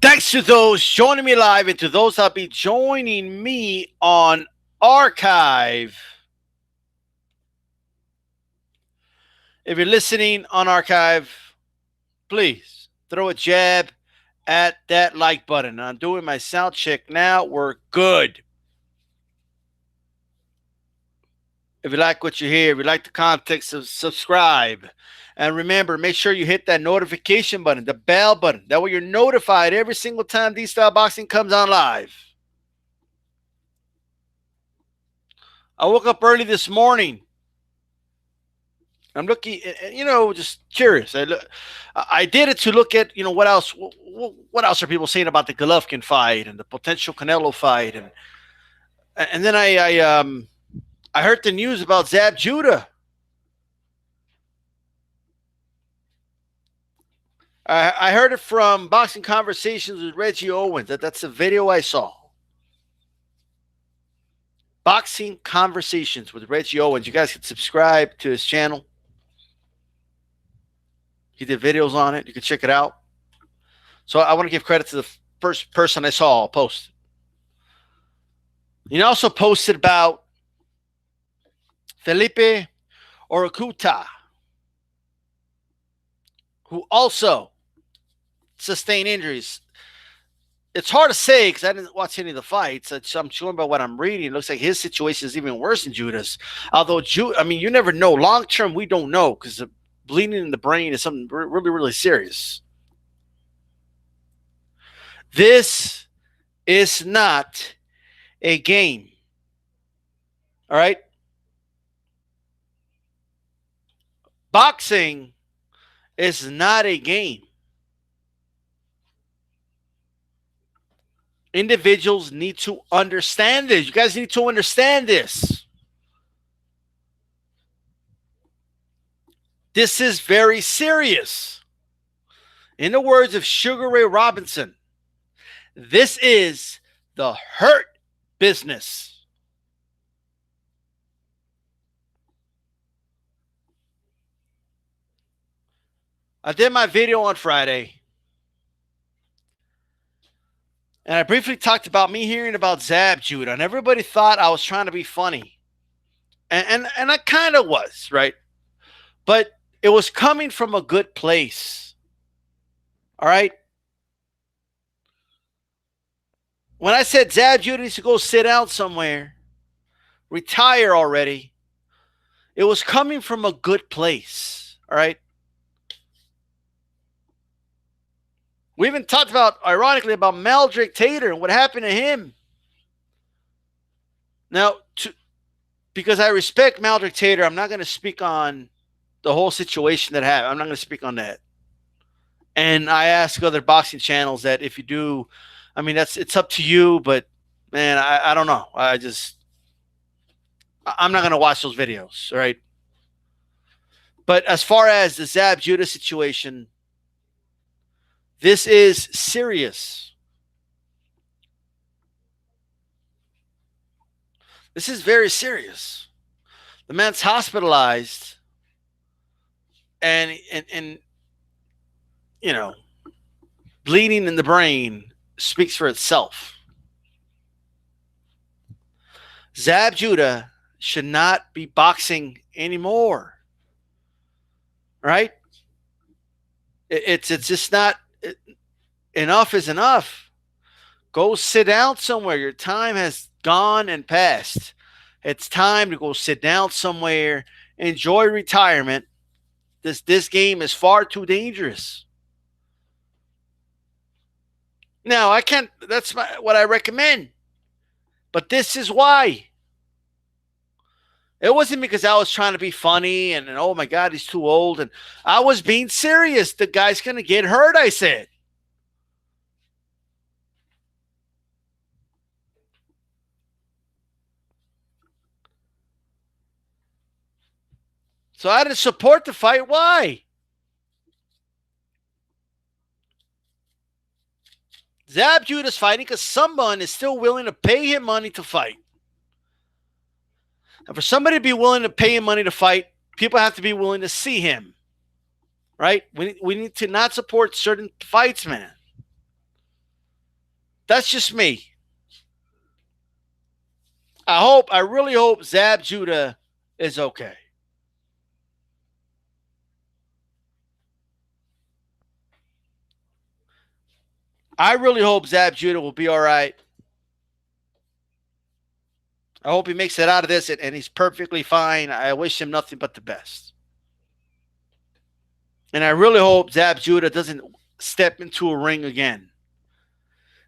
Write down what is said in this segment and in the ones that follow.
Thanks to those joining me live and to those that'll be joining me on archive. If you're listening on archive, please throw a jab at that like button. I'm doing my sound check now. We're good. If you like what you hear, if you like the context, subscribe. And remember, make sure you hit that notification button, the bell button. That way you're notified every single time DStyleBoxing comes on live. I woke up early this morning. I'm looking, just curious. I did it to look at, what else are people saying about the Golovkin fight and the potential Canelo fight, and then I heard the news about Zab Judah. I heard it from Boxing Conversations with Reggie Owens. That's the video I saw. Boxing Conversations with Reggie Owens. You guys can subscribe to his channel. He did videos on it. You can check it out. So I want to give credit to the first person I saw post. He also posted about Felipe Orucuta, who also sustained injuries. It's hard to say because I didn't watch any of the fights. I'm sure by what I'm reading, it looks like his situation is even worse than Judah's. Although, you never know. Long term, we don't know because the bleeding in the brain is something really, really serious. This is not a game. All right? Boxing is not a game. Individuals need to understand this. You guys need to understand this. This is very serious. In the words of Sugar Ray Robinson, this is the hurt business. I did my video on Friday. And I briefly talked about me hearing about Zab Judah, and everybody thought I was trying to be funny. And I kind of was, right? But it was coming from a good place. All right? When I said Zab Judah needs to go sit down somewhere, retire already, it was coming from a good place. All right? We even talked about, ironically, about Maldrick Tater and what happened to him. Now, because I respect Maldrick Tater, I'm not going to speak on the whole situation that happened. I'm not going to speak on that. And I ask other boxing channels that if you do, it's up to you. But man, I don't know. I'm not going to watch those videos. All right. But as far as the Zab Judah situation, this is serious. This is very serious. The man's hospitalized, and bleeding in the brain speaks for itself. Zab Judah should not be boxing anymore. Right? It's just not. Enough is enough. Go sit down somewhere. Your time has gone and passed. It's time to go sit down somewhere. Enjoy retirement. This game is far too dangerous. Now, I can't. That's what I recommend. But this is why. It wasn't because I was trying to be funny and oh my God, he's too old. And I was being serious. The guy's going to get hurt, I said. So I didn't support the fight. Why? Zab Judah's fighting because someone is still willing to pay him money to fight. And for somebody to be willing to pay him money to fight, people have to be willing to see him. Right? We need to not support certain fights, man. That's just me. I really hope Zab Judah is okay. I really hope Zab Judah will be all right. I hope he makes it out of this and he's perfectly fine. I wish him nothing but the best. And I really hope Zab Judah doesn't step into a ring again.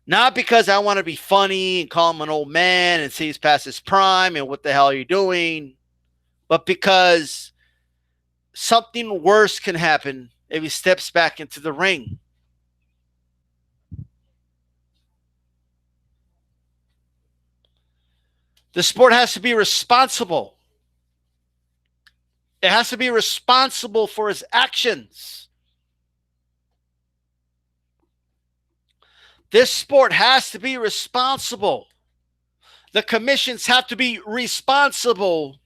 Not because I want to be funny and call him an old man and say he's past his prime and what the hell are you doing, but because something worse can happen if he steps back into the ring. The sport has to be responsible. It has to be responsible for its actions. This sport has to be responsible. The commissions have to be responsible.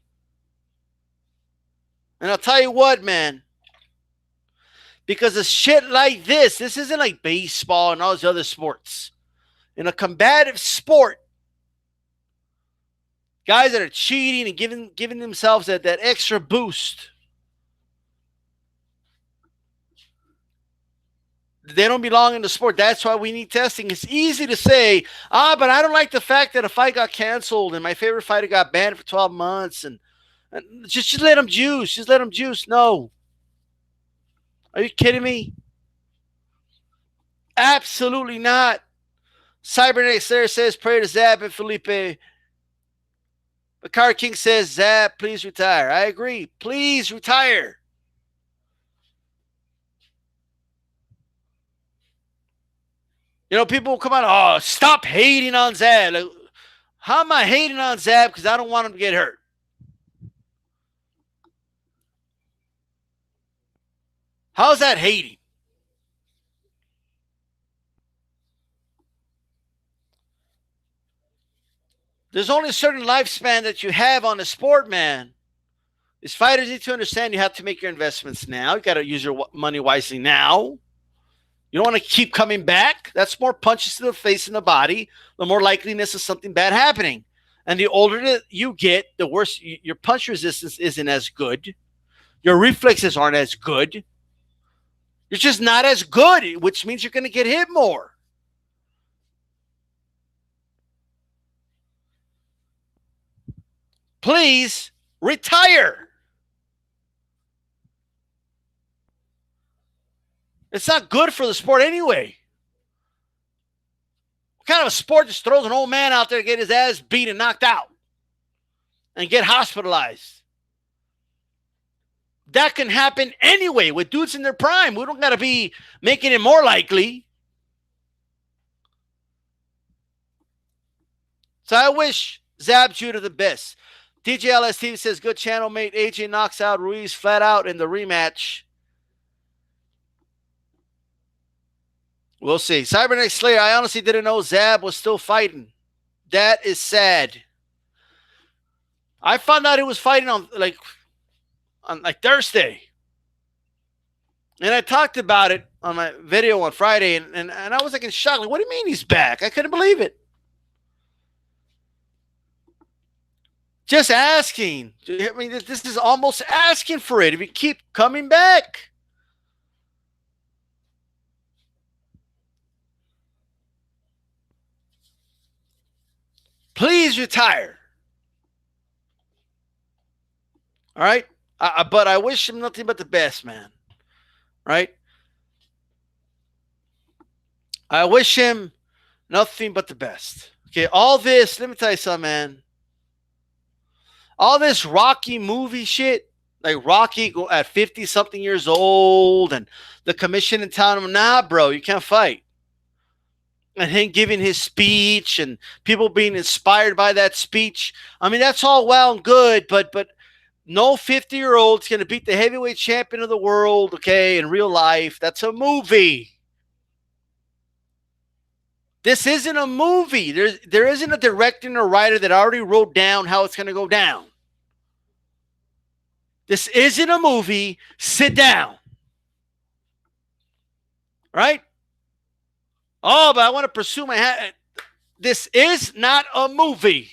And I'll tell you what, man, because of shit like this isn't like baseball and all those other sports. In a combative sport, guys that are cheating and giving themselves that extra boost, they don't belong in the sport. That's why we need testing. It's easy to say, but I don't like the fact that a fight got canceled and my favorite fighter got banned for 12 months. And just let them juice. Just let them juice. No. Are you kidding me? Absolutely not. Cybernetic Slayer says, pray to Zab and Felipe. Bakar King says, Zab, please retire. I agree. Please retire. You know, people will come out, stop hating on Zab. Like, how am I hating on Zab? Because I don't want him to get hurt. How's that hating? There's only a certain lifespan that you have on the sport, man. These fighters need to understand you have to make your investments now. You got to use your money wisely now. You don't want to keep coming back. That's more punches to the face and the body, the more likeliness of something bad happening. And the older you get, the worse your punch resistance isn't as good. Your reflexes aren't as good. You're just not as good, which means you're going to get hit more. Please retire. It's not good for the sport anyway. What kind of a sport just throws an old man out there to get his ass beat and knocked out and get hospitalized? That can happen anyway with dudes in their prime. We don't got to be making it more likely. So I wish Zab Judah the best. DJ LSTV says, good channel mate. AJ knocks out Ruiz flat out in the rematch. We'll see. Cybernetic Slayer, I honestly didn't know Zab was still fighting. That is sad. I found out he was fighting on Thursday. And I talked about it on my video on Friday, and I was like in shock. Like, what do you mean he's back? I couldn't believe it. Just asking. I mean, this is almost asking for it if you keep coming back. Please retire. All right? But I wish him nothing but the best, man. Right? I wish him nothing but the best. Okay, all this, let me tell you something, man. All this Rocky movie shit, like Rocky at 50-something years old and the commission in town, nah, bro, you can't fight. And him giving his speech and people being inspired by that speech. I mean, that's all well and good, but no 50-year-old's going to beat the heavyweight champion of the world, okay, in real life. That's a movie. This isn't a movie. There isn't a director and a writer that already wrote down how it's going to go down. This isn't a movie. Sit down. Right? Oh, but I want to pursue my hat. This is not a movie.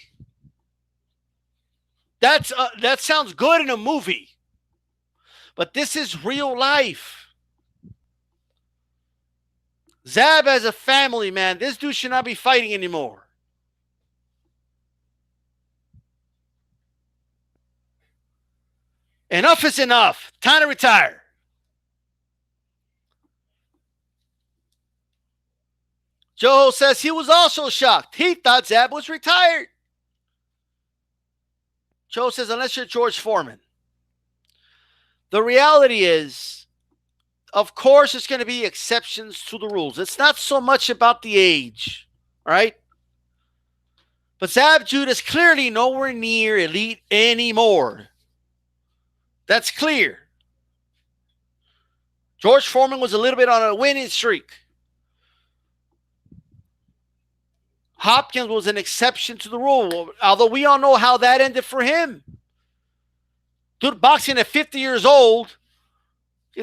That sounds good in a movie, but this is real life. Zab has a family, man. This dude should not be fighting anymore. Enough is enough. Time to retire. Joe says he was also shocked. He thought Zab was retired. Joe says, unless you're George Foreman. The reality is, of course, there's going to be exceptions to the rules. It's not so much about the age, right? But Zab Judah is clearly nowhere near elite anymore. That's clear. George Foreman was a little bit on a winning streak. Hopkins was an exception to the rule, although we all know how that ended for him. Dude, boxing at 50 years old,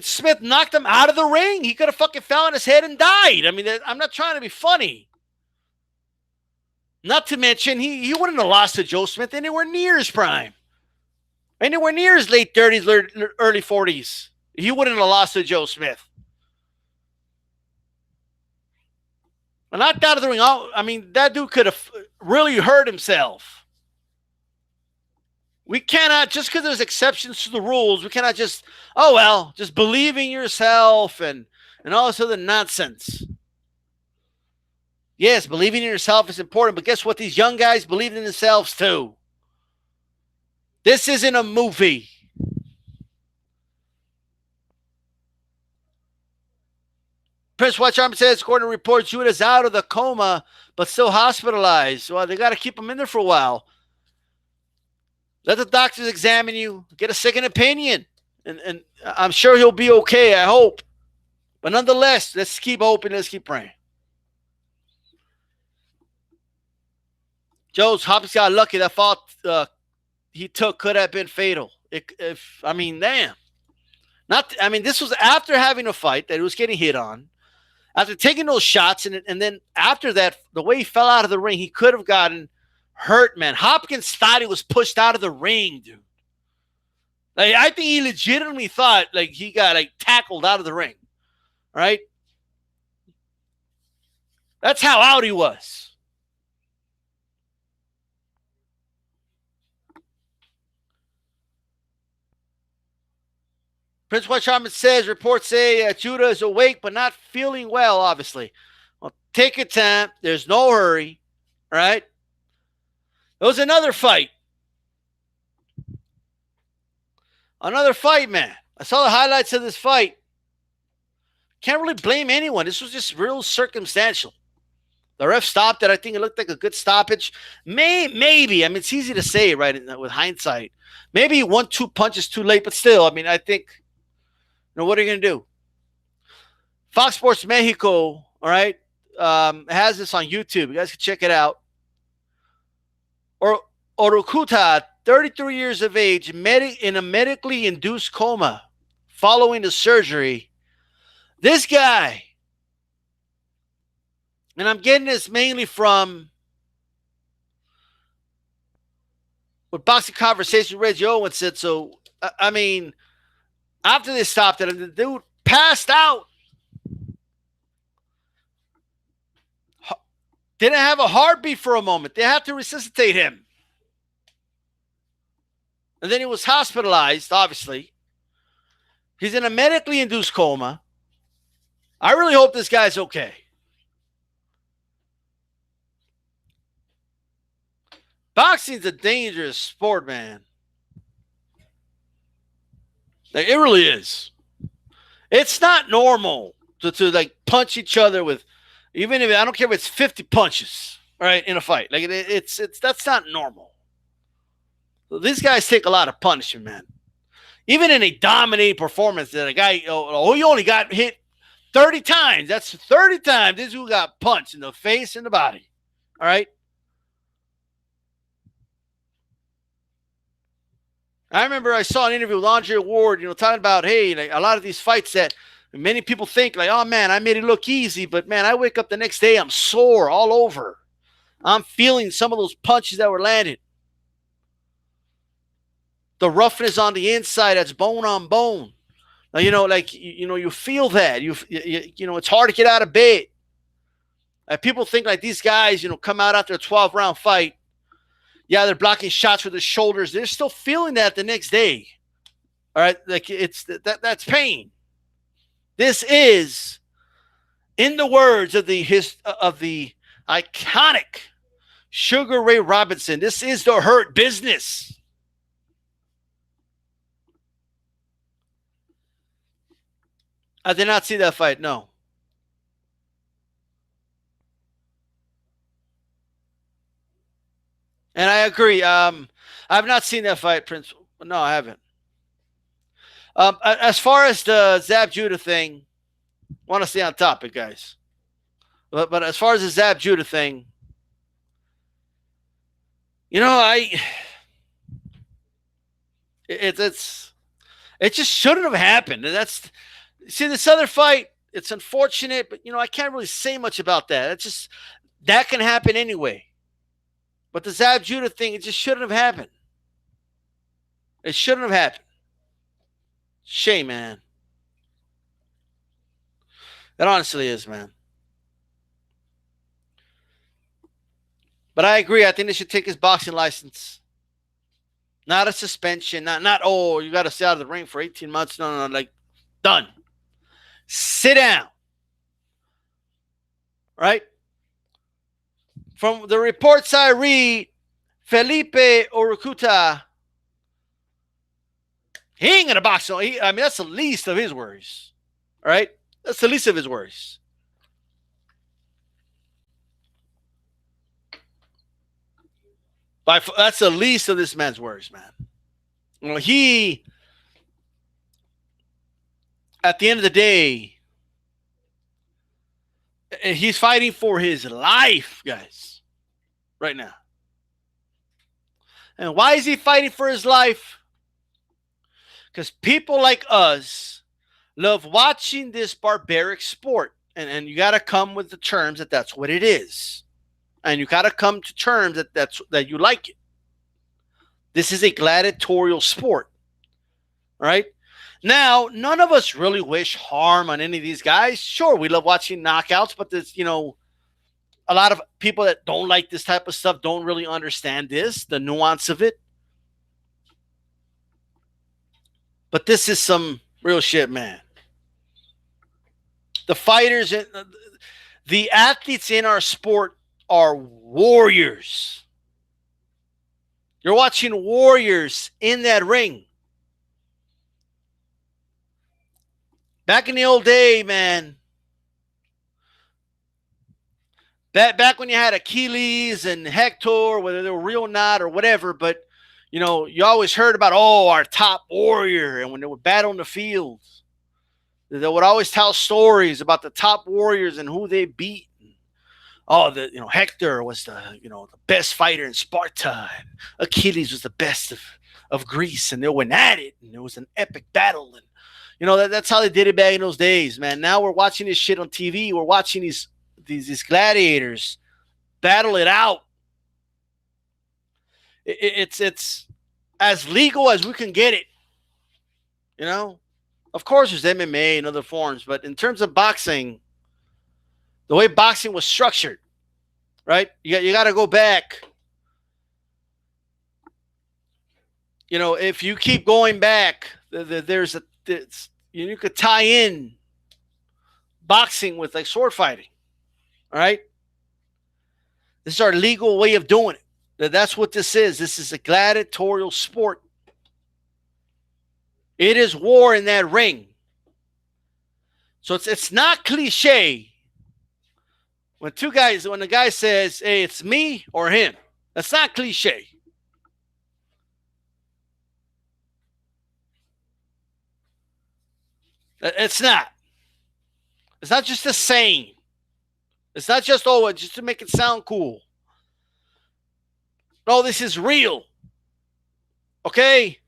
Smith knocked him out of the ring. He could have fucking fell on his head and died. I mean, I'm not trying to be funny. Not to mention, he wouldn't have lost to Joe Smith anywhere near his prime. Anywhere near his late 30s, early 40s. He wouldn't have lost to Joe Smith. Knocked out of the ring. I mean, that dude could have really hurt himself. We cannot, just because there's exceptions to the rules, we cannot just, just believe in yourself and all this other nonsense. Yes, believing in yourself is important, but guess what? These young guys believe in themselves too. This isn't a movie. Prince Watch Arm says, according to reports, Judah's out of the coma, but still hospitalized. Well, they got to keep him in there for a while. Let the doctors examine you, get a second opinion. And I'm sure he'll be okay, I hope. But nonetheless, let's keep hoping, let's keep praying. Joe's Hopkins got lucky. That fall he took could have been fatal. Damn. This was after having a fight that he was getting hit on. After taking those shots, and then after that, the way he fell out of the ring, he could have gotten hurt, man. Hopkins thought he was pushed out of the ring, dude. Like, I think he legitimately thought like he got tackled out of the ring. Right? That's how out he was. Prince White Shaman says, reports say Judah is awake but not feeling well, obviously. Well, take your time. There's no hurry. All right? There was another fight. Another fight, man. I saw the highlights of this fight. Can't really blame anyone. This was just real circumstantial. The ref stopped it. I think it looked like a good stoppage. Maybe. I mean, it's easy to say, right, with hindsight. Maybe 1-2 punches too late, but still, I mean, I think, what are you going to do? Fox Sports Mexico, all right, has this on YouTube. You guys can check it out. Orucuta, 33 years of age, in a medically induced coma following the surgery. This guy, and I'm getting this mainly from what Boxing Conversation Reggie Owens said. So, I mean, after they stopped it, the dude passed out. Didn't have a heartbeat for a moment. They had to resuscitate him. And then he was hospitalized, obviously. He's in a medically induced coma. I really hope this guy's okay. Boxing's a dangerous sport, man. Like, it really is. It's not normal to punch each other with, even if I don't care if it's 50 punches, right, in a fight. Like it's that's not normal. So these guys take a lot of punishment, man. Even in a dominating performance, that a guy, he only got hit 30 times. That's 30 times this dude got punched in the face and the body. All right. I remember I saw an interview with Andre Ward, talking about, hey, a lot of these fights that many people think oh, man, I made it look easy. But, man, I wake up the next day, I'm sore all over. I'm feeling some of those punches that were landed. The roughness on the inside, that's bone on bone. Now, you feel that. It's hard to get out of bed. People think like these guys, come out after a 12-round fight. Yeah, they're blocking shots with their shoulders. They're still feeling that the next day. All right, like that's pain. This is, in the words of the iconic Sugar Ray Robinson, this is the hurt business. I did not see that fight, no. And I agree. I've not seen that fight, Prince. No, I haven't. As far as the Zab Judah thing, I want to stay on topic, guys. But as far as the Zab Judah thing, it just shouldn't have happened. And see, this other fight, it's unfortunate, but I can't really say much about that. That can happen anyway. But the Zab Judah thing, it just shouldn't have happened. It shouldn't have happened. Shame, man. It honestly is, man. But I agree. I think they should take his boxing license. Not a suspension. Not you got to stay out of the ring for 18 months. No. Like, done. Sit down. Right? From the reports I read, Felipe Orucuta, he ain't going to box. That's the least of his worries. All right? That's the least of his worries. That's the least of this man's worries, man. He, at the end of the day, he's fighting for his life, guys, right now. And why is he fighting for his life? Because people like us love watching this barbaric sport. And you got to come with the terms that that's what it is. And you got to come to terms that you like it. This is a gladiatorial sport. Right? Now, none of us really wish harm on any of these guys. Sure, we love watching knockouts, but there's, a lot of people that don't like this type of stuff don't really understand the nuance of it. But this is some real shit, man. The fighters, the athletes in our sport are warriors. You're watching warriors in that ring. Back in the old day, man. Back when you had Achilles and Hector, whether they were real or not or whatever, but you always heard about our top warrior, and when they would battle in the field, they would always tell stories about the top warriors and who they beat. Hector was the best fighter in Sparta, and Achilles was the best of Greece, and they went at it, and it was an epic battle, and that's how they did it back in those days, man. Now we're watching this shit on TV. We're watching these gladiators battle it out. It's as legal as we can get it. Of course, there's MMA and other forms, but in terms of boxing, the way boxing was structured, right? You got to go back. If you keep going back, you could tie in boxing with like sword fighting. All right? This is our legal way of doing it. That's what this is. This is a gladiatorial sport. It is war in that ring. So it's not cliche when the guy says, hey, it's me or him. That's not cliche. It's not. It's not just a saying. It's not just, just to make it sound cool. No, this is real. Okay?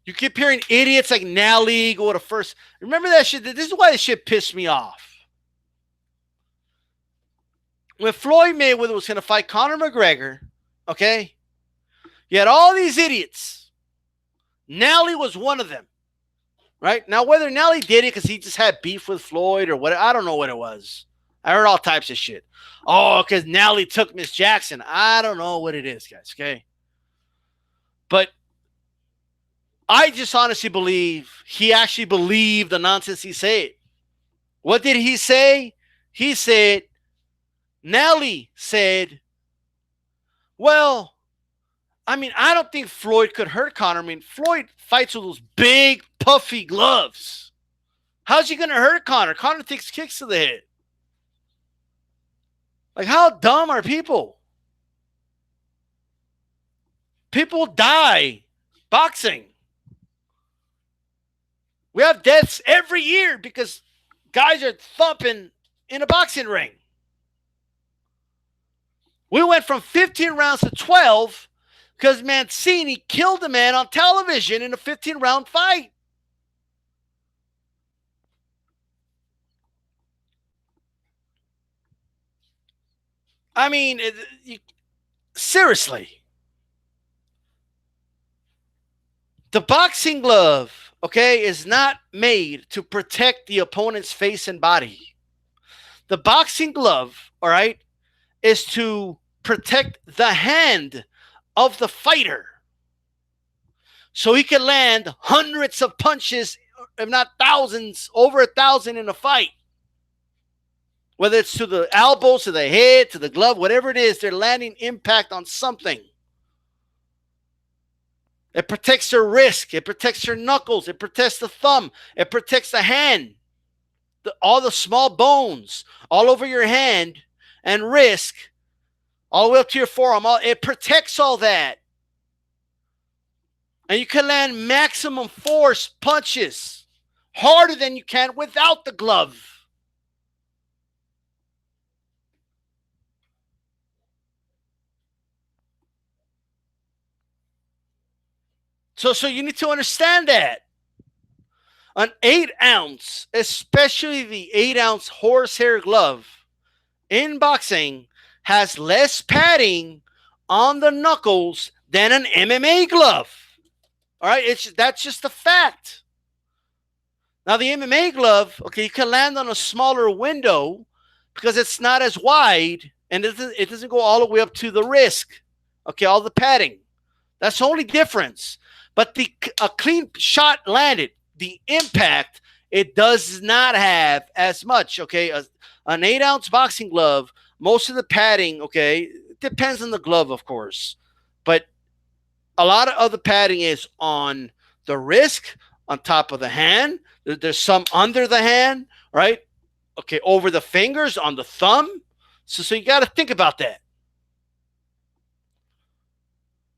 You keep hearing idiots like Nally go to first. Remember that shit? This is why this shit pissed me off. when Floyd Mayweather was going to fight Conor McGregor, okay, you had all these idiots. Nally was one of them, right? Now, whether Nally did it because he just had beef with Floyd or what, I don't know what it was. I heard all types of shit. Oh, because Nally took Miss Jackson. I don't know what it is, guys, okay? But I just honestly believe he actually believed the nonsense he said. What did he say? He said, Nally said, well, I mean, I don't think Floyd could hurt Conor. I mean, Floyd fights with those big, puffy gloves. How's he going to hurt Conor? Conor takes kicks to the head. Like, how dumb are people? People die boxing. We have deaths every year because guys are thumping in a boxing ring. We went from 15 rounds to 12 because Mancini killed a man on television in a 15-round fight. I mean, seriously. The boxing glove, okay, is not made to protect the opponent's face and body. The boxing glove, all right, is to protect the hand of the fighter. So he can land hundreds of punches, if not thousands, over 1,000 in a fight. Whether it's to the elbows, to the head, to the glove, whatever it is, they're landing impact on something. It protects their wrist. It protects their knuckles. It protects the thumb. It protects the hand. All the small bones all over your hand and wrist, all the way up to your forearm. It protects all that. And you can land maximum force punches harder than you can without the glove. So you need to understand that. An 8-ounce, especially the 8-ounce horsehair glove in boxing, has less padding on the knuckles than an MMA glove. All right, that's just a fact. Now, the MMA glove, okay, you can land on a smaller window because it's not as wide and it doesn't go all the way up to the wrist. Okay, all the padding. That's the only difference. But a clean shot landed, the impact, it does not have as much, okay? An 8-ounce boxing glove, most of the padding, okay, depends on the glove, of course. But a lot of the padding is on the wrist, on top of the hand. There's some under the hand, right? Okay, over the fingers, on the thumb. So you got to think about that.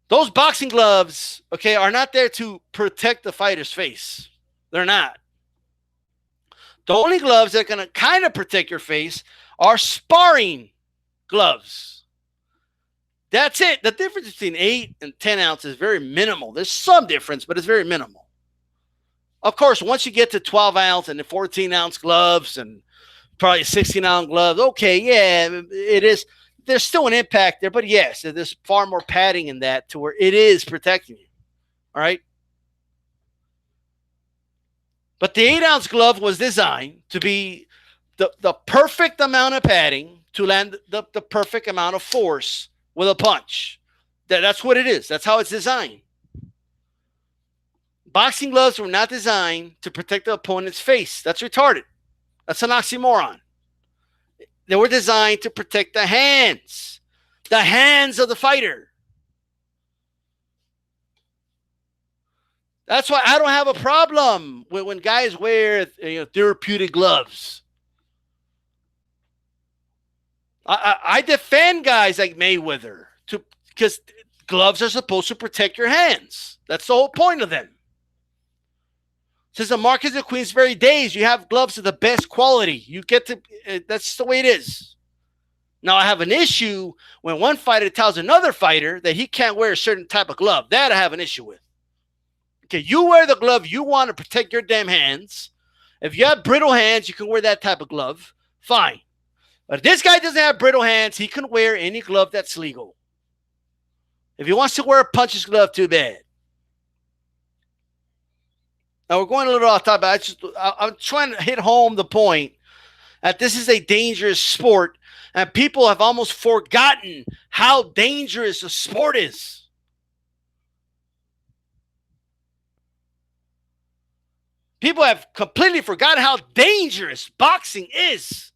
Those boxing gloves, okay, are not there to protect the fighter's face. They're not. The only gloves that are going to kind of protect your face are sparring gloves. That's it. The difference between 8 and 10 ounces is very minimal. There's some difference, but it's very minimal. Of course, once you get to 12-ounce and the 14-ounce gloves and probably 16-ounce gloves, okay, yeah, it is. There's still an impact there, but yes, there's far more padding in that to where it is protecting you. All right? But the 8-ounce glove was designed to be the perfect amount of padding to land the perfect amount of force with a punch. That's what it is. That's how it's designed. Boxing gloves were not designed to protect the opponent's face. That's retarded. That's an oxymoron. They were designed to protect the hands of the fighter. That's why I don't have a problem when guys wear therapeutic gloves. I defend guys like Mayweather because gloves are supposed to protect your hands. That's the whole point of them. Since the Marquis of Queensberry days, you have gloves of the best quality. You get to, that's the way it is. Now, I have an issue when one fighter tells another fighter that he can't wear a certain type of glove. That I have an issue with. Okay, you wear the glove you want to protect your damn hands. If you have brittle hands, you can wear that type of glove. Fine. But if this guy doesn't have brittle hands, he can wear any glove that's legal. If he wants to wear a puncher's glove, too bad. Now, we're going a little off topic. I'm trying to hit home the point that this is a dangerous sport, and people have almost forgotten how dangerous a sport is. People have completely forgotten how dangerous boxing is.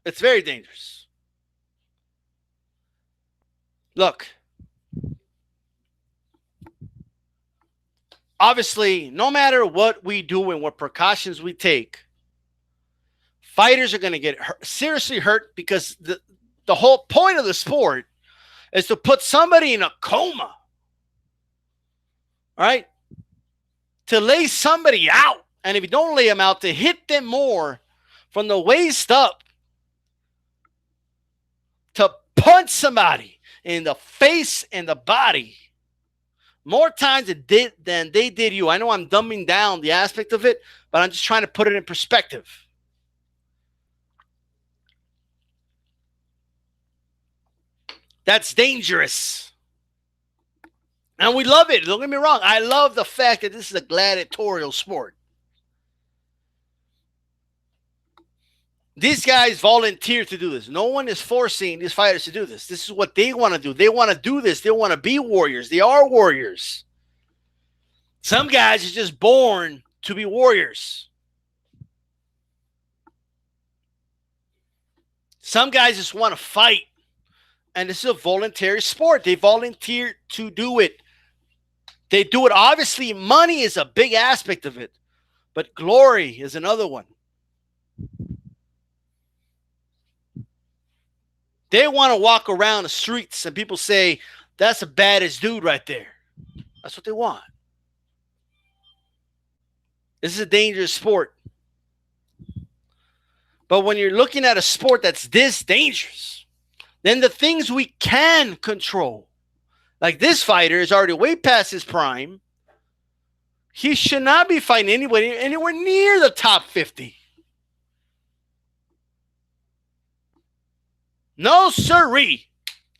It's very dangerous. Look, obviously, no matter what we do and what precautions we take, fighters are going to get seriously hurt, because the whole point of the sport is to put somebody in a coma, right? To lay somebody out. And if you don't lay them out, to hit them more from the waist up, to punch somebody in the face and the body more times than they did you. I know I'm dumbing down the aspect of it, but I'm just trying to put it in perspective. That's dangerous. And we love it. Don't get me wrong. I love the fact that this is a gladiatorial sport. These guys volunteer to do this. No one is forcing these fighters to do this. This is what they want to do. They want to do this. They want to be warriors. They are warriors. Some guys are just born to be warriors. Some guys just want to fight. And this is a voluntary sport. They volunteer to do it. They do it. Obviously, money is a big aspect of it, but glory is another one. They want to walk around the streets and people say, that's the baddest dude right there. That's what they want. This is a dangerous sport. But when you're looking at a sport that's this dangerous, then the things we can control, like this fighter is already way past his prime. He should not be fighting anybody anywhere near the top 50. No, sirree.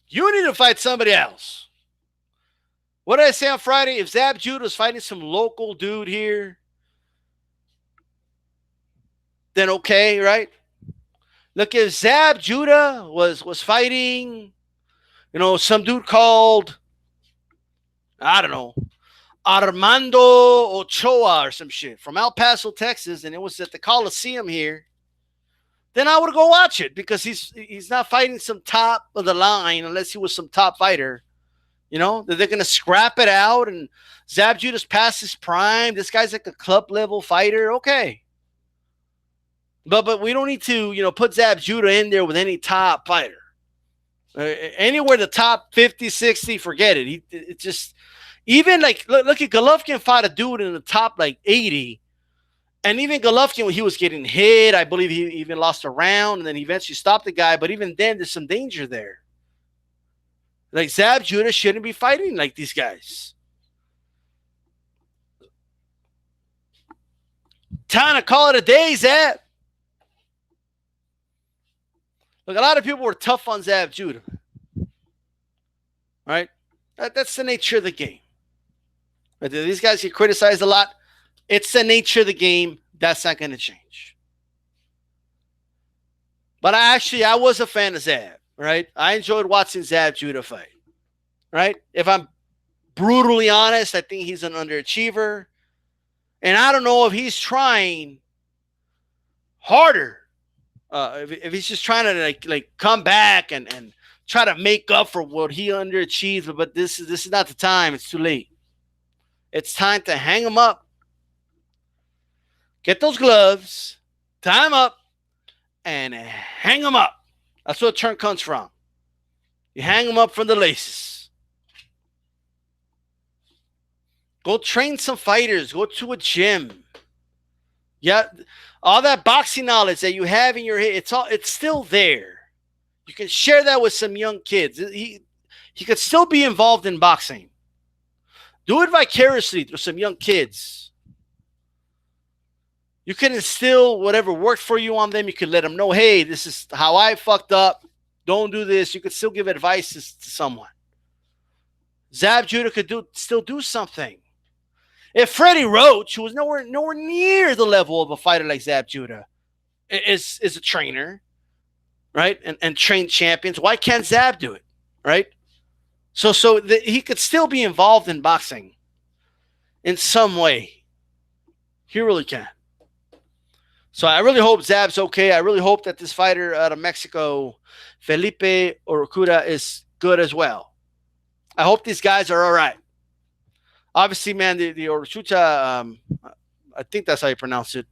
You need to fight somebody else. What did I say on Friday? If Zab Judah is fighting some local dude here, then okay, right? Look, if Zab Judah was fighting, some dude called, I don't know, Armando Ochoa or some shit from El Paso, Texas, and it was at the Coliseum here, then I would go watch it, because he's not fighting some top of the line unless he was some top fighter. That they're going to scrap it out, and Zab Judah's past his prime. This guy's like a club level fighter. Okay. But we don't need to, put Zab Judah in there with any top fighter. Anywhere the top 50, 60, forget it. It's just, even like, look at Golovkin fought a dude in the top like 80. And even Golovkin, when he was getting hit, I believe he even lost a round, and then he eventually stopped the guy. But even then, there's some danger there. Like, Zab Judah shouldn't be fighting like these guys. Time to call it a day, Zab. Look, a lot of people were tough on Zab Judah. Right? That's the nature of the game. Right? These guys get criticized a lot. It's the nature of the game. That's not going to change. But I was a fan of Zab, right? I enjoyed watching Zab Judah fight, right? If I'm brutally honest, I think he's an underachiever. And I don't know if he's trying harder. If he's just trying to like come back and try to make up for what he underachieved. But this is not the time. It's too late. It's time to hang him up. Get those gloves, tie them up, and hang them up. That's where the term comes from. You hang them up from the laces. Go train some fighters. Go to a gym. Yeah, all that boxing knowledge that you have in your head, it's still there. You can share that with some young kids. He could still be involved in boxing. Do it vicariously through some young kids. You can instill whatever worked for you on them. You can let them know, hey, this is how I fucked up. Don't do this. You could still give advice to someone. Zab Judah could still do something. If Freddie Roach, who was nowhere near the level of a fighter like Zab Judah, is a trainer, right, and trained champions, why can't Zab do it, right? So he could still be involved in boxing in some way. He really can. So I really hope Zab's okay. I really hope that this fighter out of Mexico, Felipe Orucuta, is good as well. I hope these guys are all right. Obviously, man, the Orucuta, I think that's how you pronounce it.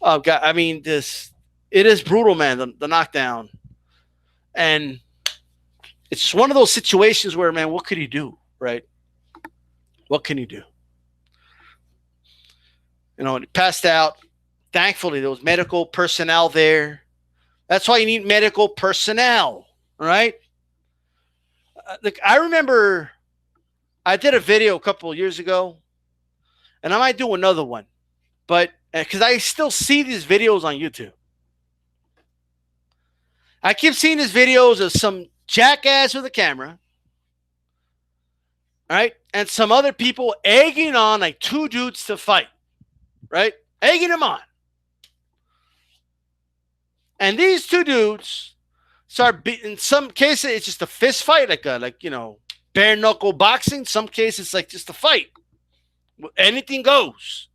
God, I mean, it is brutal, man, the knockdown. And it's one of those situations where, man, what could he do, right? What can he do? You know, he passed out. Thankfully, there was medical personnel there. That's why you need medical personnel, right? Look, I remember I did a video a couple of years ago, and I might do another one, but because I still see these videos on YouTube. I keep seeing these videos of some jackass with a camera, right? And some other people egging on like two dudes to fight, right? Egging them on. And these two dudes start in some cases, it's just a fist fight, like bare knuckle boxing. Some cases, it's like just a fight. Anything goes.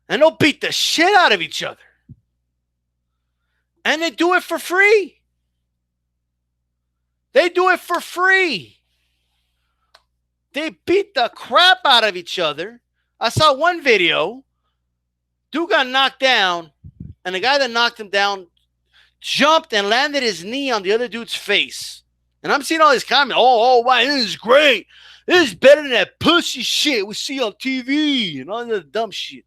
And they'll beat the shit out of each other. And they do it for free. They do it for free. They beat the crap out of each other. I saw one video. Dude got knocked down. And the guy that knocked him down jumped and landed his knee on the other dude's face. And I'm seeing all these comments. Oh, wow, this is great. This is better than that pussy shit we see on TV and all that dumb shit.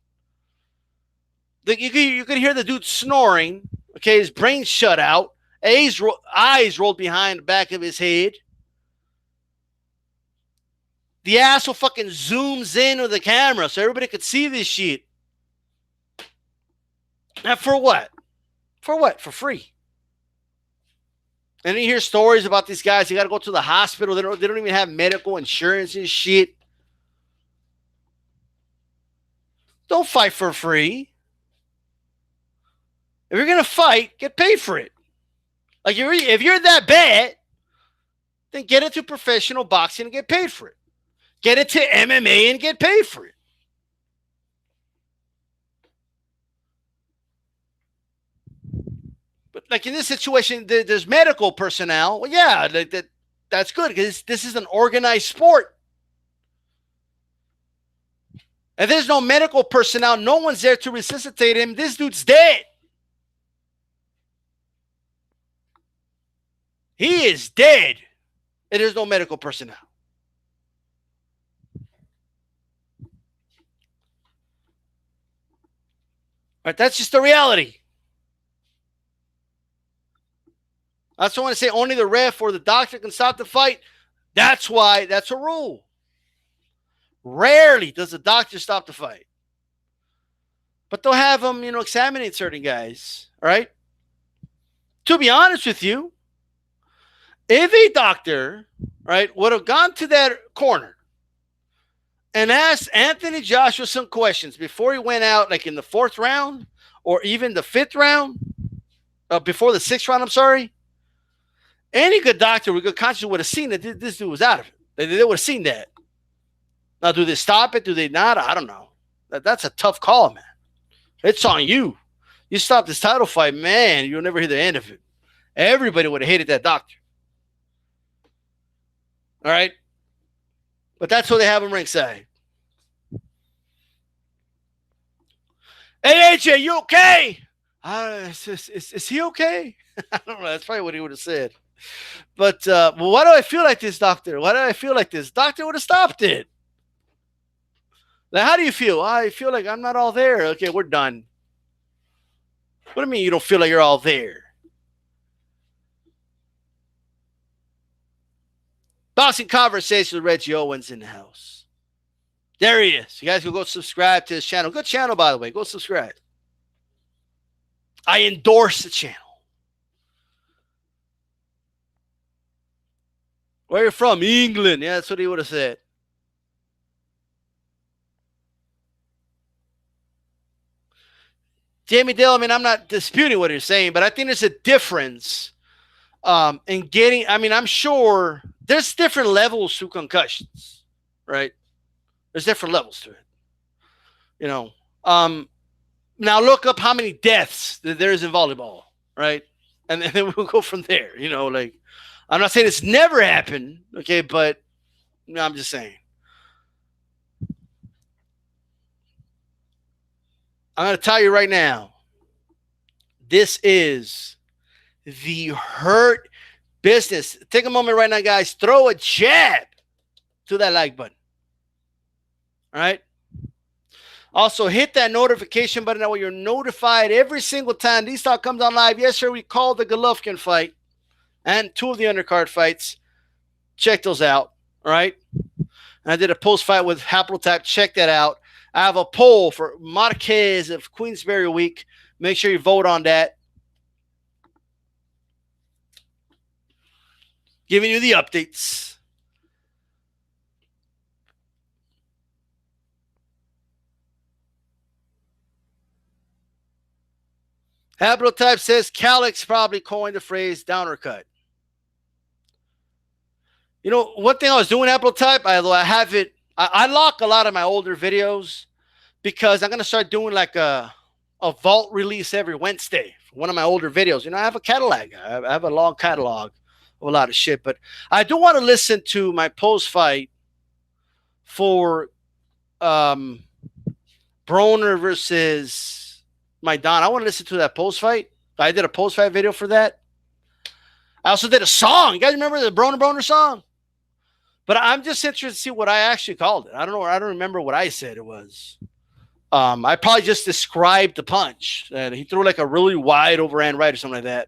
Like you could hear the dude snoring. Okay, his brain shut out. Eyes rolled behind the back of his head. The asshole fucking zooms in with the camera so everybody could see this shit. And for what? For what? For free. And you hear stories about these guys. You got to go to the hospital. They don't even have medical insurance and shit. Don't fight for free. If you're going to fight, get paid for it. Like if you're that bad, then get into professional boxing and get paid for it. Get into MMA and get paid for it. But like in this situation, there's medical personnel. Well, yeah, that's good because this is an organized sport. And there's no medical personnel. No one's there to resuscitate him. This dude's dead. He is dead. And there's no medical personnel. All right, that's just the reality. That's why I want to say only the ref or the doctor can stop the fight. That's why that's a rule. Rarely does the doctor stop the fight. But they'll have them, examining certain guys. All right? To be honest with you, if a doctor, right, would have gone to that corner and asked Anthony Joshua some questions before he went out, like in the 4th round or even the 5th round, before the 6th round, I'm sorry, any good doctor with good conscience would have seen that this dude was out of it. They would have seen that. Now, do they stop it? Do they not? I don't know. That's a tough call, man. It's on you. You stop this title fight, man, you'll never hear the end of it. Everybody would have hated that doctor. All right? But that's what they have him ringside. Hey, AJ, you okay? Is he okay? I don't know. That's probably what he would have said. But why do I feel like this, doctor? Why do I feel like this? Doctor would have stopped it. Now, how do you feel? I feel like I'm not all there. Okay, we're done. What do you mean you don't feel like you're all there? Boxing Conversation with Reggie Owens in the house. There he is. You guys can go subscribe to his channel. Good channel, by the way. Go subscribe. I endorse the channel. Where you from? England. Yeah, that's what he would have said. Jamie Dale, I mean, I'm not disputing what you're saying, but I think there's a difference in getting, I mean, I'm sure there's different levels to concussions, right? There's different levels to it. You know, now look up how many deaths there is in volleyball, right? And then we'll go from there. You know, like, I'm not saying it's never happened, okay, but you know, I'm just saying. I'm going to tell you right now, this is the hurt business. Take a moment right now, guys. Throw a jab to that like button. All right? Also, hit that notification button that way you're notified every single time DStyle comes on live. Yes, sir, we called the Golovkin fight and 2 of the undercard fights. Check those out. All right? And I did a post-fight with Haplotype. Check that out. I have a poll for Marquez of Queensberry Week. Make sure you vote on that. Giving you the updates. Haplotype says Calix probably coined the phrase downer cut. You know, one thing I was doing, Haplotype, although I have it, I lock a lot of my older videos because I'm going to start doing like a vault release every Wednesday for one of my older videos. You know, I have a catalog. I have a long catalog of a lot of shit. But I do want to listen to my post-fight for Broner versus Maidan. I want to listen to that post-fight. I did a post-fight video for that. I also did a song. You guys remember the Broner song? But I'm just interested to see what I actually called it. I don't know. I don't remember what I said it was. I probably just described the punch. And he threw like a really wide overhand right or something like that.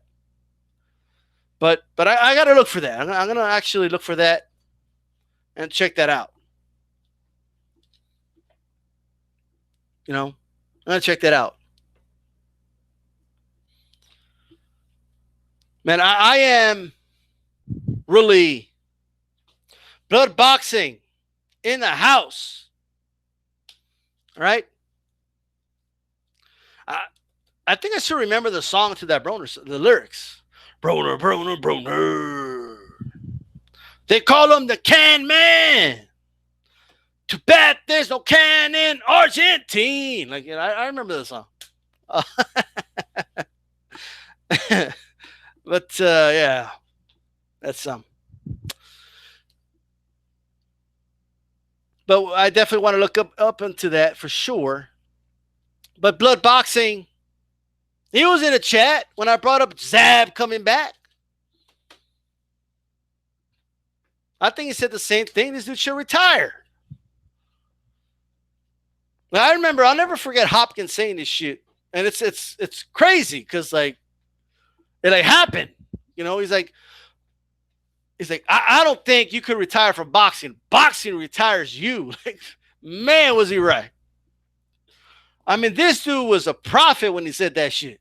But I got to look for that. I'm going to actually look for that and check that out. You know, I'm going to check that out. Man, I am really... Blood boxing in the house. All right. I think I still remember the song to that Broner, the lyrics. Broner, Broner, Broner. They call him the Can Man. Too bad there's no can in Argentine. Like, you know, I remember the song. But yeah, that's some. But I definitely want to look up into that for sure. But blood boxing, he was in a chat when I brought up Zab coming back. I think he said the same thing. This dude should retire. But I remember, I'll never forget Hopkins saying this shit. And it's crazy because like it like happened. You know, he's like, I don't think you could retire from boxing. Boxing retires you. Like, man, was he right. I mean, this dude was a prophet when he said that shit.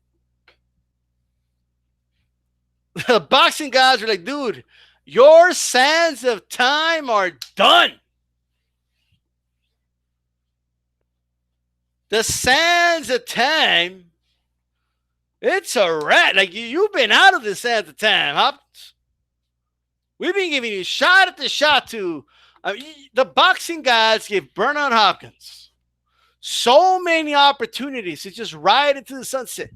The boxing guys were like, dude, your sands of time are done. The sands of time, it's a rat. Like, you've been out of the sands of time, huh? We've been giving you shot after shot to the boxing guys give Bernard Hopkins so many opportunities to just ride into the sunset.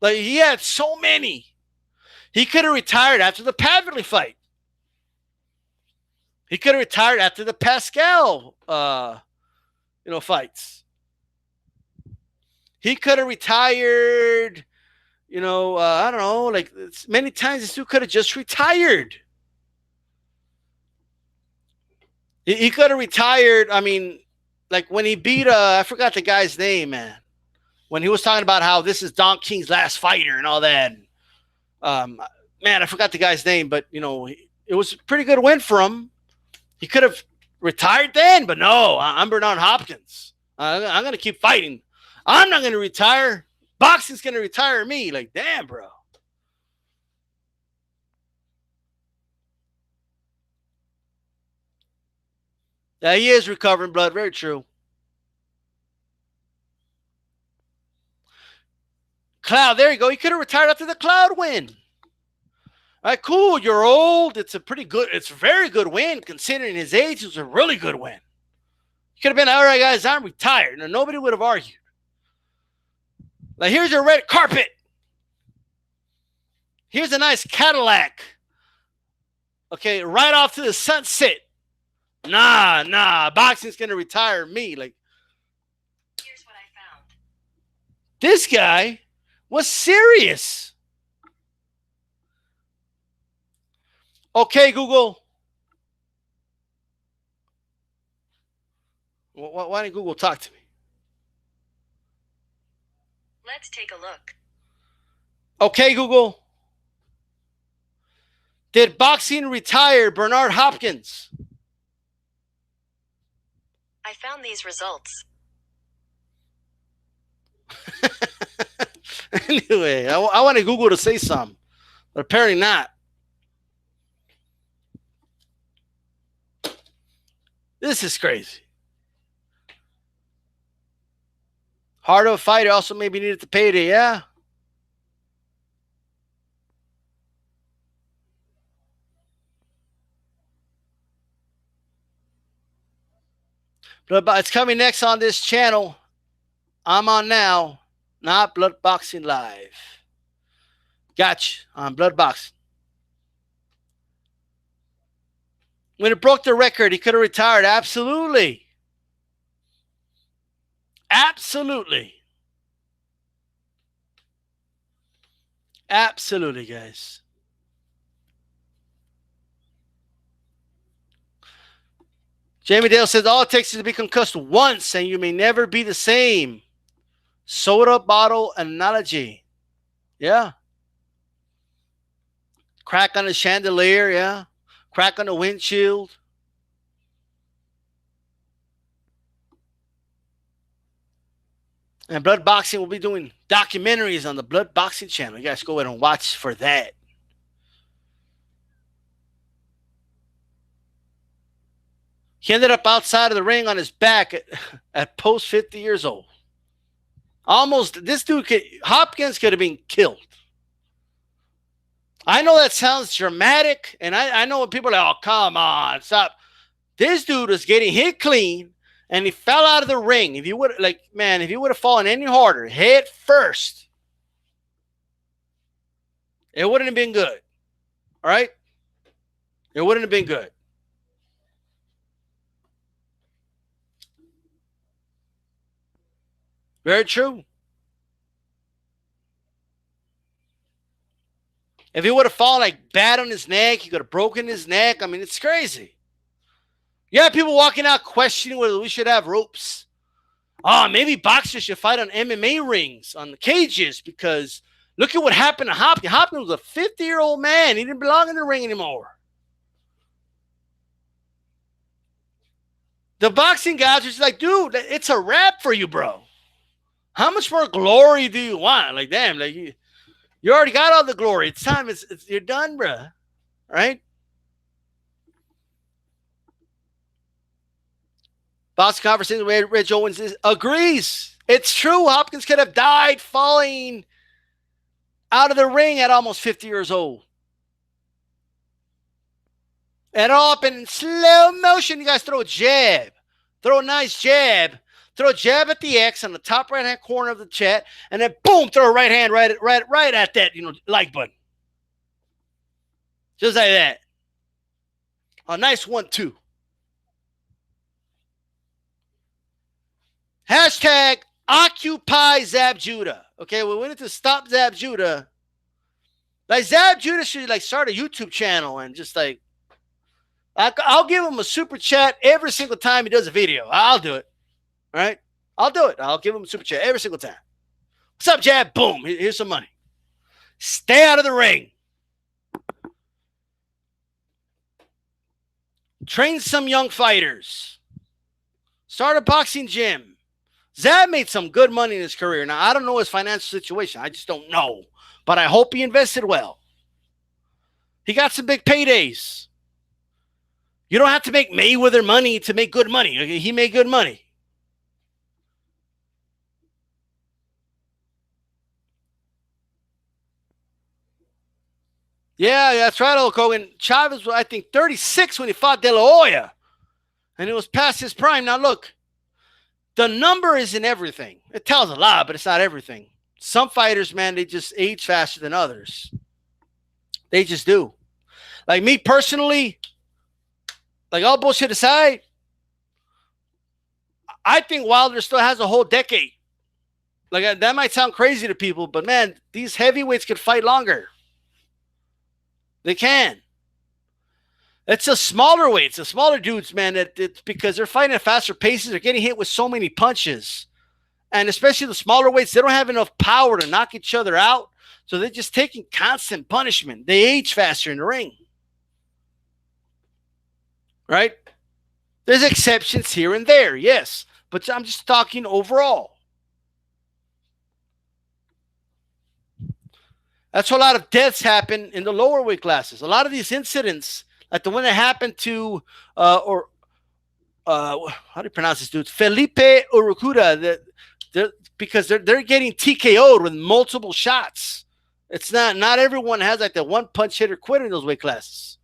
Like, he had so many. He could have retired after the Pavelny fight. He could have retired after the Pascal, fights. He could have retired, I don't know, like many times this dude could have just retired. He could have retired. I mean, like when he beat, I forgot the guy's name, man. When he was talking about how this is Don King's last fighter and all that. Man, I forgot the guy's name, but, it was a pretty good win for him. He could have retired then, but no, I'm Bernard Hopkins. I'm going to keep fighting. I'm not going to retire. Boxing's going to retire me. Like, damn, bro. Yeah, he is recovering blood. Very true. Cloud, there you go. He could have retired after the Cloud win. All right, cool. You're old. It's a very good win considering his age. It was a really good win. He could have been, all right, guys, I'm retired. And nobody would have argued. Like, here's your red carpet. Here's a nice Cadillac. Okay, right off to the sunset. Nah. Boxing's going to retire me. Like, here's what I found. This guy was serious. Okay, Google. Why didn't Google talk to me? Let's take a look. Okay, Google. Did boxing retire Bernard Hopkins? I found these results. Anyway, I wanted Google to say something, but apparently not. This is crazy. Heart of a fighter also maybe needed the payday, yeah. But it's coming next on this channel. I'm on now, not Blood Boxing Live. Gotcha, on Blood Boxing. When it broke the record, he could have retired. Absolutely. Absolutely. Absolutely, guys. Jamie Dale says, all it takes is to be concussed once and you may never be the same. Soda bottle analogy. Yeah. Crack on the chandelier, yeah. Crack on the windshield. And Blood Boxing will be doing documentaries on the Blood Boxing channel. You guys go ahead and watch for that. He ended up outside of the ring on his back at post 50 years old. Almost, this dude, Hopkins could have been killed. I know that sounds dramatic, and I know when people are like, oh, come on, stop. This dude was getting hit clean, and he fell out of the ring. If you would, if you would have fallen any harder, head first, it wouldn't have been good. All right? It wouldn't have been good. Very true. If he would have fallen like bad on his neck, he could have broken his neck. I mean, it's crazy. You have people walking out questioning whether we should have ropes. Oh, maybe boxers should fight on MMA rings, on the cages, because look at what happened to Hopkins. Hopkins was a 50-year-old man. He didn't belong in the ring anymore. The boxing guys are just like, dude, it's a wrap for you, bro. How much more glory do you want? Like, damn, like you already got all the glory. It's time. You're done, bro. Right? Boxing Conversation with Rich Owens agrees. It's true. Hopkins could have died falling out of the ring at almost 50 years old. And all up in slow motion, you guys throw a jab. Throw a nice jab. Throw a jab at the X on the top right-hand corner of the chat, and then boom, throw a right hand right at that, like button. Just like that. A nice 1-2. Hashtag Occupy Zab Judah. Okay, we wanted to stop Zab Judah. Like, Zab Judah should start a YouTube channel and just I'll give him a super chat every single time he does a video. I'll do it. All right? I'll do it. I'll give him a super chat every single time. What's up, Jab? Boom. Here's some money. Stay out of the ring. Train some young fighters. Start a boxing gym. Zab made some good money in his career. Now, I don't know his financial situation. I just don't know. But I hope he invested well. He got some big paydays. You don't have to make Mayweather money to make good money. He made good money. Yeah, that's right, Hulk Hogan. Chavez was, I think, 36 when he fought De La Hoya. And it was past his prime. Now, look, the number isn't everything. It tells a lot, but it's not everything. Some fighters, man, they just age faster than others. They just do. Like me personally, like all bullshit aside, I think Wilder still has a whole decade. Like that might sound crazy to people, but man, these heavyweights could fight longer. They can. It's the smaller weights, the smaller dudes, man. It's because they're fighting at faster paces. They're getting hit with so many punches. And especially the smaller weights, they don't have enough power to knock each other out. So they're just taking constant punishment. They age faster in the ring. Right? There's exceptions here and there, yes. But I'm just talking overall. That's why a lot of deaths happen in the lower weight classes. A lot of these incidents, like the one that happened to, how do you pronounce this dude? Felipe Orucuta, because they're getting TKO'd with multiple shots. It's not everyone has like the one punch hitter quitter in those weight classes.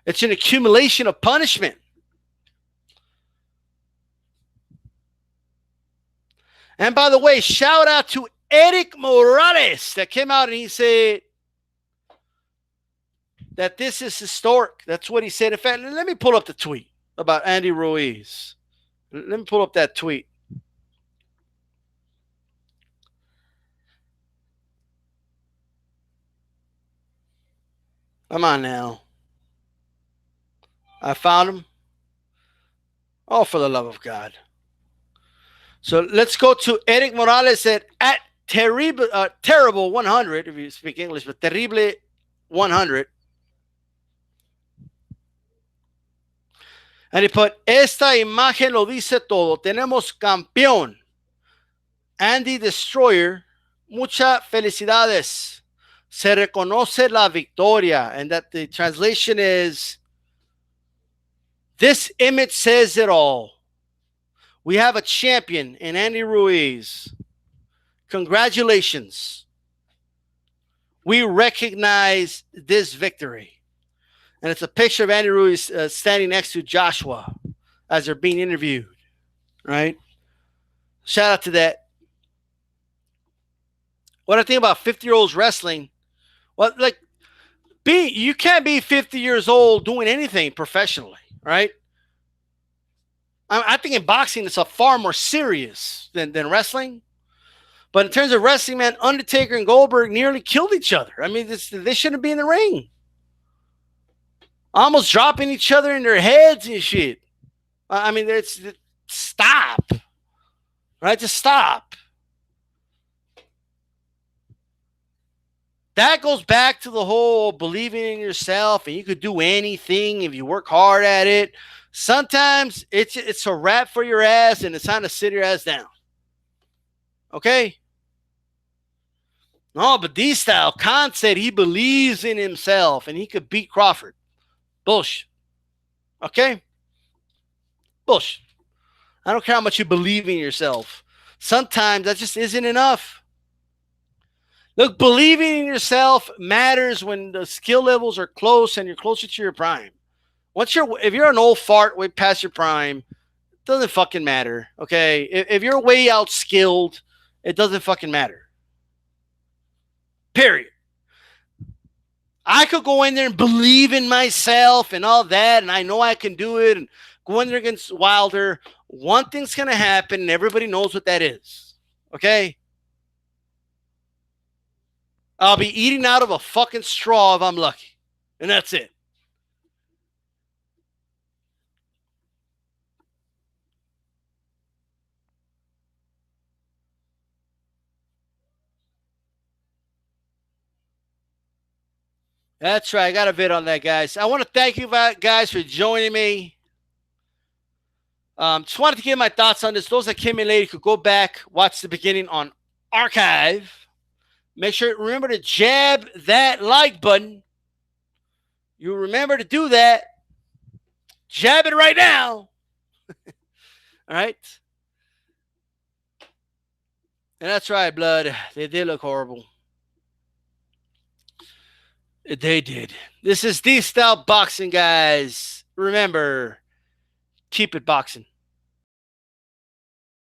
It's an accumulation of punishment. And by the way, shout out to Eric Morales that came out and he said that this is historic. That's what he said. In fact, let me pull up the tweet about Andy Ruiz. Let me pull up that tweet. Come on now. I found him. Oh, for the love of God. So let's go to Eric Morales at terrible 100, if you speak English, but terrible 100. And he put, esta imagen lo dice todo. Tenemos campeón. Andy Destroyer. Muchas felicidades. Se reconoce la victoria. And that the translation is, this image says it all. We have a champion in Andy Ruiz. Congratulations. We recognize this victory. And it's a picture of Andy Ruiz standing next to Joshua as they're being interviewed. Right? Shout out to that. What I think about 50-year-olds wrestling, well, like, you can't be 50 years old doing anything professionally, right? I think in boxing it's a far more serious than wrestling. But in terms of wrestling, man, Undertaker and Goldberg nearly killed each other. I mean, they shouldn't be in the ring. Almost dropping each other in their heads and shit. I mean, stop. Right? Just stop. That goes back to the whole believing in yourself and you could do anything if you work hard at it. Sometimes it's a wrap for your ass and it's time to sit your ass down. Okay? No, but D-Style, Khan said he believes in himself and he could beat Crawford. Bullshit. Okay? Bullshit. I don't care how much you believe in yourself. Sometimes that just isn't enough. Look, believing in yourself matters when the skill levels are close and you're closer to your prime. If you're an old fart way past your prime, it doesn't fucking matter. Okay? If you're way out skilled, it doesn't fucking matter. Period. I could go in there and believe in myself and all that, and I know I can do it, and go in there against Wilder. One thing's going to happen, and everybody knows what that is. Okay? I'll be eating out of a fucking straw if I'm lucky. And that's it. That's right. I got a vid on that, guys. I want to thank you guys for joining me. Just wanted to give my thoughts on this. Those that came in late could go back, watch the beginning on archive. Make sure, remember to jab that like button. You remember to do that. Jab it right now. All right. And that's right, blood. They did look horrible. They did. This is DStyleBoxing, guys. Remember, keep it boxing.